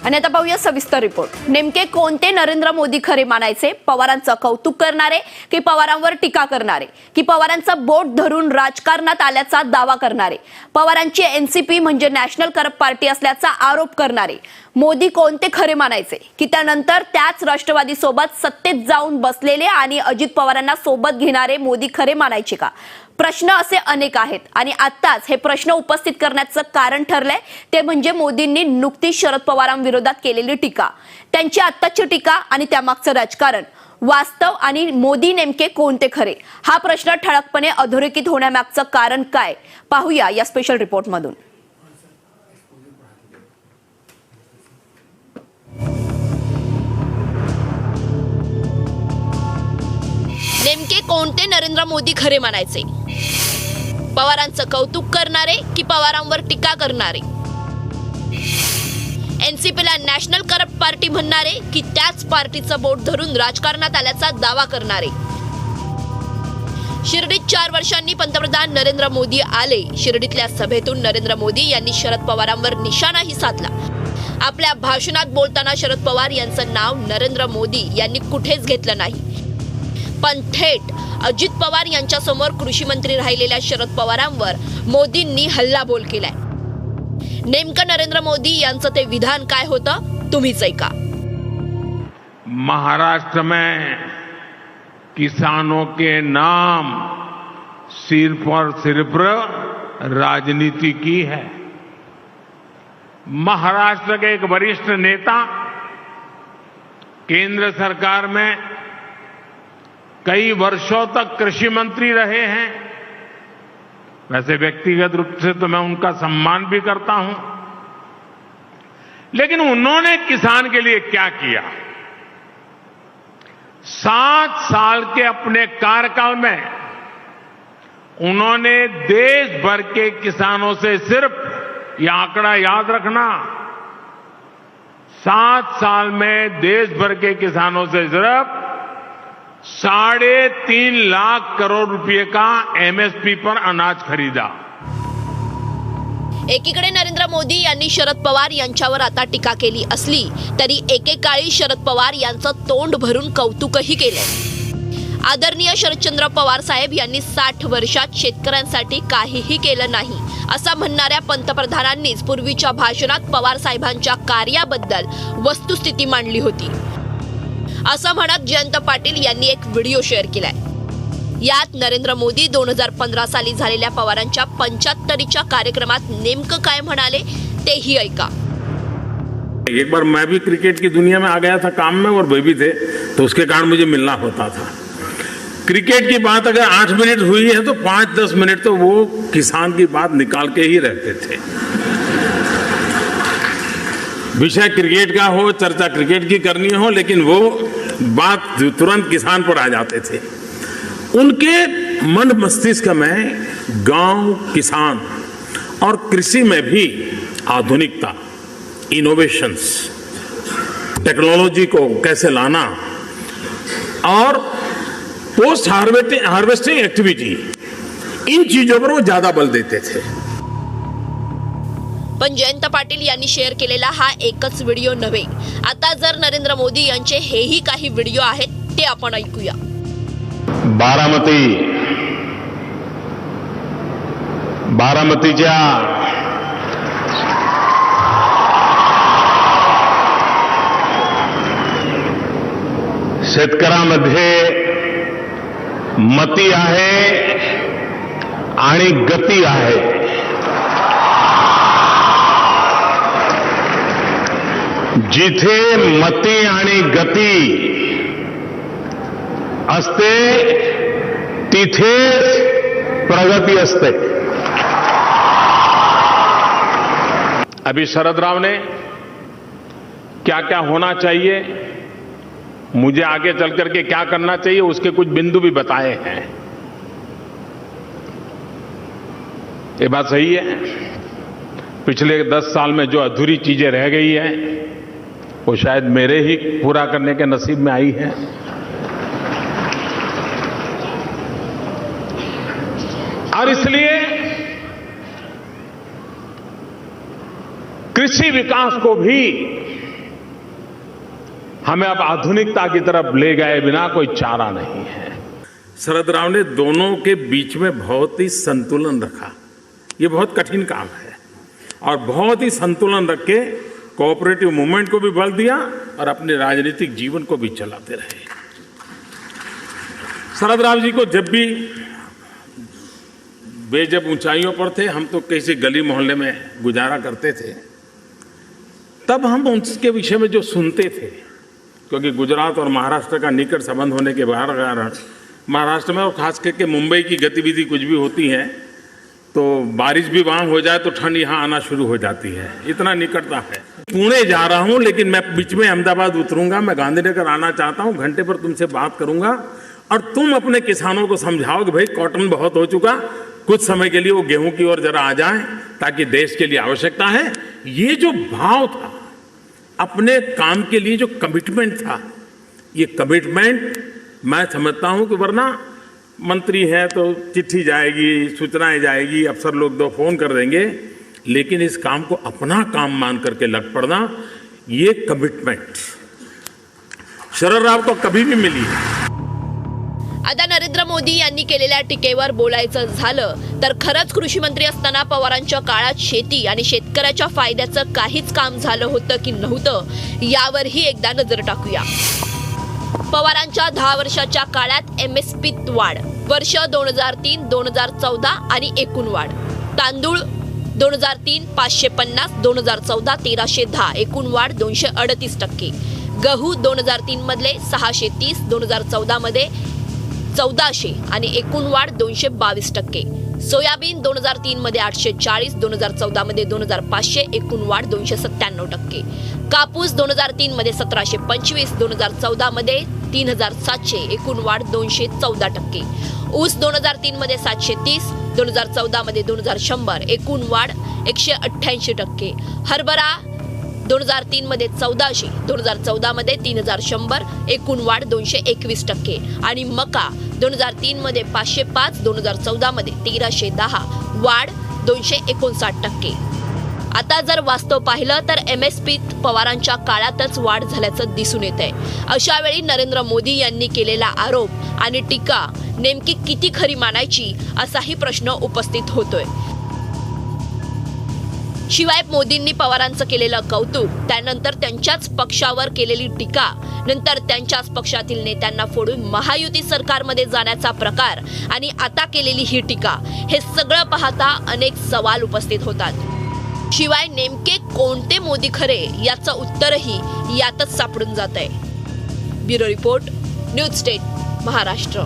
आणि आता पाहूया सविस्तर रिपोर्ट। नेमके कोणते नरेंद्र मोदी खरे मानायचे? पवारांचं कौतुक करणारे की पवारांवर टीका करणारे की पवारांचं बोट धरून राजकारणात आल्याचा दावा करणारे? पवारांची एनसीपी म्हणजे नॅशनल करप्ट पार्टी असल्याचा आरोप करणारे? मोदी कोणते खरे मानायचे की त्यानंतर त्याच राष्ट्रवादी सोबत सत्तेत जाऊन बसलेले आणि अजित पवारांना सोबत घेणारे मोदी खरे मानायचे का? प्रश्न असे अनेक आहेत आणि आत्ताच हे प्रश्न उपस्थित करण्याचं कारण ठरलंय ते म्हणजे मोदींनी नुकतीच शरद पवारांविरोधात केलेली टीका, त्यांची आत्ताची टीका आणि त्यामागचं राजकारण, वास्तव आणि मोदी नेमके कोणते खरे? हा प्रश्न ठळकपणे अधोरेखित होण्यामागचं कारण काय पाहूया या स्पेशल रिपोर्टमधून। नेमके कोणते नरेंद्र मोदी खरे मानायचे? पवारांचं कौतुक करणारे की पवारांवर टीका करणारे? एनसीपीला नॅशनल करप्ट पार्टी म्हणणारे की त्याच पार्टीचं बोट धरून राजकारणात आल्याचा दावा करणारे? शिर्डीत 4 वर्षांनी पंतप्रधान नरेंद्र मोदी आले। शिर्डीतल्या सभेतून नरेंद्र मोदी यांनी शरद पवारांवर निशाणाही साधला। आपल्या भाषणात बोलताना शरद पवार यांचं नाव नरेंद्र मोदी यांनी कुठेच घेतलं नाही, पण थेट अजित पवार यांच्या समोर कृषी मंत्री राहिलेल्या शरद पवारांवर मोदींनी हल्लाबोल केलाय। नेमकं नरेंद्र मोदी यांचं ते विधान काय होतं, तुम्हीच ऐका। महाराष्ट्र में किसानों के नाम सिर्फ और सिर्फ राजनीति की है। महाराष्ट्र के एक वरिष्ठ नेता केंद्र सरकार में कई वर्षों तक कृषि मंत्री रहे हैं। वैसे व्यक्तिगत रूप से तो मैं उनका सम्मान भी करता हूं, लेकिन उन्होंने किसान के लिए क्या किया? 7 साल के अपने कार्यकाल में उन्होंने देश भर के किसानों से सिर्फ, यह आंकड़ा याद रखना, 7 साल में देश भर के किसानों से सिर्फ 3.5 लाख करोड़ रुपए का एमएसपी पर अनाज खरीदा। एकीकडे नरेंद्र मोदी यांनी शरद पवार यांच्यावर आता टीका केली असली तरी एकेकाळी शरद पवार यांचं तोंड भरून कौतुकही केलंय। आदरणीय शरदचंद्र पवार साहेब यांनी 60 वर्षात शेतकऱ्यांसाठी काहीही केलं नाही असं म्हणणाऱ्या पंतप्रधानांनीच पूर्वीच्या भाषणात पवार साहेबांच्या कार्याबद्दल वस्तुस्थिती मांडली होती, असं म्हणत जयंत पाटील यांनी एक व्हिडिओ शेअर केलाय। यात नरेंद्र मोदी 2015 साली झालेल्या पवारांच्या 75च्या कार्यक्रमात नेमकं काय म्हणाले तेही ऐका। एक बार मैं भी क्रिकेट की दुनिया में आ गया था काम में, और वे भी थे, तो उसके कारण मुझे मिलना होता था। क्रिकेट की बात अगर 8 मिनट हुई है तो 5-10 मिनट तो वो किसान की बात निकाल के ही रहते थे। विषय क्रिकेट का हो, चर्चा क्रिकेट की करनी हो, लेकिन वो बात तुरंत किसान पर आ जाते थे। उनके मन मस्तिष्क में गांव, किसान और कृषि में भी आधुनिकता, इनोवेशंस, टेक्नोलॉजी को कैसे लाना और पोस्ट हार्वेस्टिंग एक्टिविटी, इन चीजों पर वो ज्यादा बल देते थे। पण जयंत पाटील यांनी शेअर केलेला हा एकच व्हिडिओ नव्हे। आता जर नरेंद्र मोदी यांचे हेही काही व्हिडिओ आहेत ते आपण ऐकूया। बारामतीच्या शेतकऱ्यांमध्ये मती आहे आणि गती आहे। जिथे मती आणि गती असते तिथेच प्रगती असते। अभी शरद राव ने क्या क्या होना चाहिए, मुझे आगे चल करके क्या करना चाहिए, उसके कुछ बिंदु भी बताए हैं। ये बात सही है, पिछले 10 साल में जो अधूरी चीजें रह गई हैं वो शायद मेरे ही पूरा करने के नसीब में आई है। और इसलिए कृषि विकास को भी हमें अब आधुनिकता की तरफ ले गए बिना कोई चारा नहीं है। शरद राव ने दोनों के बीच में बहुत ही संतुलन रखा। ये बहुत कठिन काम है और बहुत ही संतुलन रख के कोऑपरेटिव मूवमेंट को भी बल दिया और अपने राजनीतिक जीवन को भी चलाते रहे। शरद राव जी को जब भी वे जब ऊंचाइयों पर थे, हम तो किसी गली मोहल्ले में गुजारा करते थे, तब हम उनके विषय में जो सुनते थे, क्योंकि गुजरात और महाराष्ट्र का निकट संबंध होने के कारण महाराष्ट्र में और खास करके मुंबई की गतिविधि कुछ भी होती है तो बारिश भी वहाँ हो जाए तो ठंड यहाँ आना शुरू हो जाती है, इतना निकटता है। पुणे जा रहा हूँ लेकिन मैं बीच में अहमदाबाद उतरूंगा, मैं गांधीनगर आना चाहता हूँ, घंटे पर तुमसे बात करूंगा और तुम अपने किसानों को समझाओ कि भाई कॉटन बहुत हो चुका, कुछ समय के लिए वो गेहूं की ओर जरा आ जाए ताकि देश के लिए आवश्यकता है। ये जो भाव था, अपने काम के लिए जो कमिटमेंट था, ये कमिटमेंट मैं समझता हूं कि वरना मंत्री है तो चिट्ठी जाएगी, सूचनाएं जाएगी, अफसर लोग दो फोन कर देंगे, लेकिन इस काम को अपना काम मान करके लग पड़ना, ये कमिटमेंट शरद राव को कभी भी मिली है। आता नरेंद्र मोदी यांनी केलेल्या टीकेवर बोलायचं झालं तर खरंच कृषी मंत्री असताना पवारांच्या काळात शेती आणि शेतकऱ्याच्या फायद्याचं काहीच काम झालं होतं की नव्हतं यावरही एकदा नजर टाकूया। पवारांच्या 10 वर्षाच्या काळात एमएसपीत वाढ, वर्ष 2003, 2014 आणि एकूण वाढ। तांदूळ 2003 550, 2014 1310, एकूण वाढ 238%। गहू 2003 मधले 630, 2014 मध्ये 1400 आणि एकूण वाढ 222%। सोयाबीन 2003 मध्ये 840, 2014 मध्ये 2500, एकूण वाढ 297%। कापूस 2003 मध्ये 1725, 2014 मध्ये 3700, एकूण वाढ 214%। ऊस 2003 मध्ये 730, 2014 मध्ये 2100, एकूण वाढ 188%। हरभरा 2003 मध्ये 1400, 2014 मध्ये 3100, एकूण वाढ 221%। आणि मका 2003 मध्ये 505, 2014 मध्ये 1310, वाढ 259%। आता जर वास्तव पाहिलं तर एमएसपीत पवारांच्या काळातच वाढ झाल्याचं दिसून येत आहे। अशा वेळी नरेंद्र मोदी यांनी केलेला आरोप आणि टीका नेमकी किती खरी मानायची असाही प्रश्न उपस्थित होतोय। शिवाय मोदींनी पवारांचं केलेलं कौतुक, त्यानंतर त्यांच्याच पक्षावर केलेली टीका, नंतर त्यांच्याच पक्षातील नेत्यांना फोडून महायुती सरकारमध्ये जाण्याचा प्रकार आणि आता केलेली ही टीका, हे सगळं पाहता अनेक सवाल उपस्थित होतात। शिवाय नेमके कोणते मोदी खरे याचं उत्तरही यातच सापडून जात आहे। Bureau report, news state, Maharashtra.